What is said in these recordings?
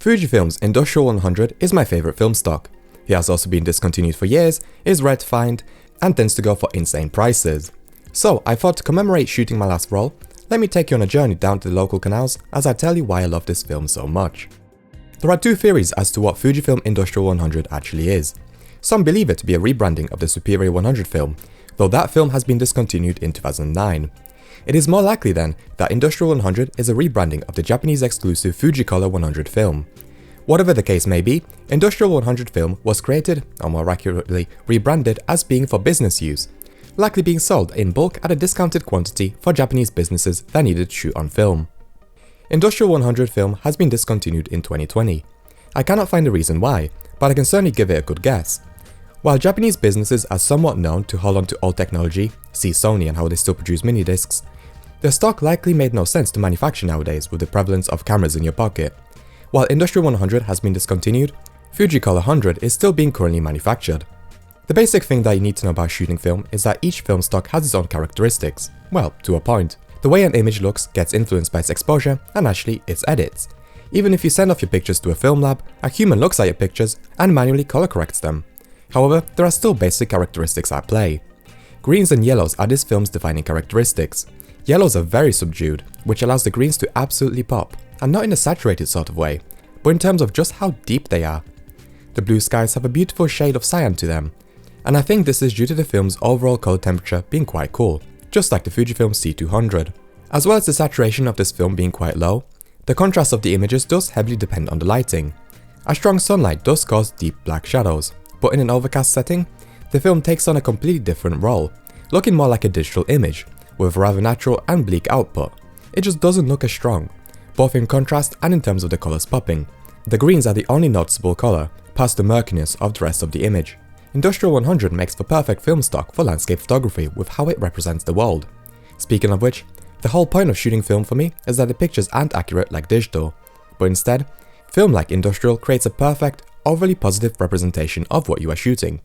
Fujifilm's Industrial 100 is my favourite film stock. It has also been discontinued for years, is rare to find, and tends to go for insane prices. So I thought to commemorate shooting my last roll, let me take you on a journey down to the local canals as I tell you why I love this film so much. There are two theories as to what Fujifilm Industrial 100 actually is. Some believe it to be a rebranding of the superior 100 film, though that film has been discontinued in 2009. It is more likely then that Industrial 100 is a rebranding of the Japanese exclusive Fujicolor 100 film. Whatever the case may be, Industrial 100 film was created, or more accurately rebranded, as being for business use, likely being sold in bulk at a discounted quantity for Japanese businesses that needed to shoot on film. Industrial 100 film has been discontinued in 2020. I cannot find a reason why, but I can certainly give it a good guess. While Japanese businesses are somewhat known to hold on to old technology, see Sony and how they still produce mini discs, their stock likely made no sense to manufacture nowadays with the prevalence of cameras in your pocket. While Industrial 100 has been discontinued, Fujicolor 100 is still being currently manufactured. The basic thing that you need to know about shooting film is that each film stock has its own characteristics. Well, to a point. The way an image looks gets influenced by its exposure and actually its edits. Even if you send off your pictures to a film lab, a human looks at your pictures and manually color corrects them. However, there are still basic characteristics at play. Greens and yellows are this film's defining characteristics. Yellows are very subdued, which allows the greens to absolutely pop, and not in a saturated sort of way, but in terms of just how deep they are. The blue skies have a beautiful shade of cyan to them, and I think this is due to the film's overall color temperature being quite cool, just like the Fujifilm C200. As well as the saturation of this film being quite low, the contrast of the images does heavily depend on the lighting. A strong sunlight does cause deep black shadows, but in an overcast setting, the film takes on a completely different role, looking more like a digital image, with rather natural and bleak output. It just doesn't look as strong, both in contrast and in terms of the colours popping. The greens are the only noticeable colour, past the murkiness of the rest of the image. Industrial 100 makes for perfect film stock for landscape photography with how it represents the world. Speaking of which, the whole point of shooting film for me is that the pictures aren't accurate like digital, but instead, film like Industrial creates a perfect, overly positive representation of what you are shooting.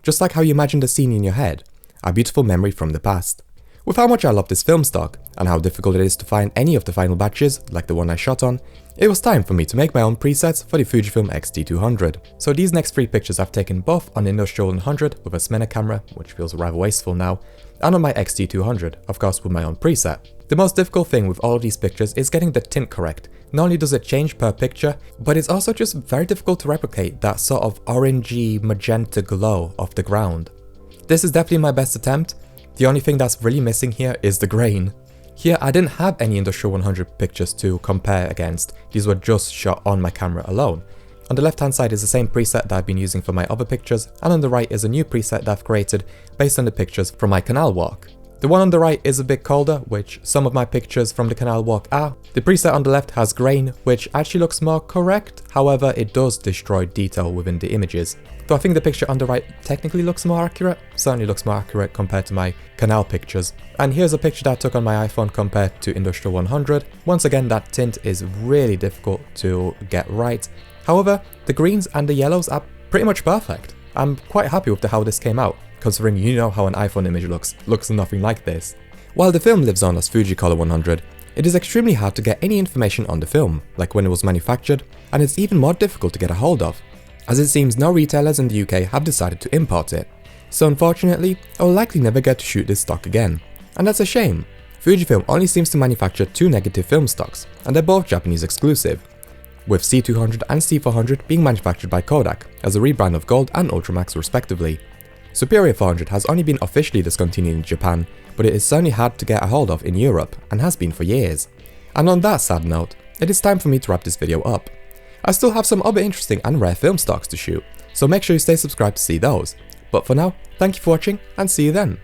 Just like how you imagine the scene in your head, a beautiful memory from the past. With how much I love this film stock, and how difficult it is to find any of the final batches, like the one I shot on, it was time for me to make my own presets for the Fujifilm X-T200. So these next 3 pictures I've taken both on Industrial 100 with a Smena camera, which feels rather wasteful now, and on my X-T200, of course with my own preset. The most difficult thing with all of these pictures is getting the tint correct. Not only does it change per picture, but it's also just very difficult to replicate that sort of orangey magenta glow of the ground. This is definitely my best attempt. The only thing that's really missing here is the grain. Here I didn't have any Industrial 100 pictures to compare against, these were just shot on my camera alone. On the left hand side is the same preset that I've been using for my other pictures, and on the right is a new preset that I've created based on the pictures from my canal walk. The one on the right is a bit colder, which some of my pictures from the canal walk are. The preset on the left has grain, which actually looks more correct, however it does destroy detail within the images. Though I think the picture on the right technically looks more accurate, certainly looks more accurate compared to my canal pictures. And here's a picture that I took on my iPhone compared to Industrial 100. Once again, that tint is really difficult to get right. However, the greens and the yellows are pretty much perfect. I'm quite happy with how this came out, considering you know how an iPhone image looks nothing like this. While the film lives on as Fujicolor 100, it is extremely hard to get any information on the film, like when it was manufactured, and it's even more difficult to get a hold of, as it seems no retailers in the UK have decided to import it. So unfortunately, I will likely never get to shoot this stock again, and that's a shame. Fujifilm only seems to manufacture 2 negative film stocks, and they're both Japanese exclusive, with C200 and C400 being manufactured by Kodak as a rebrand of Gold and Ultramax respectively. Superior 400 has only been officially discontinued in Japan, but it is certainly hard to get a hold of in Europe and has been for years. And on that sad note, it is time for me to wrap this video up. I still have some other interesting and rare film stocks to shoot, so make sure you stay subscribed to see those. But for now, thank you for watching and see you then.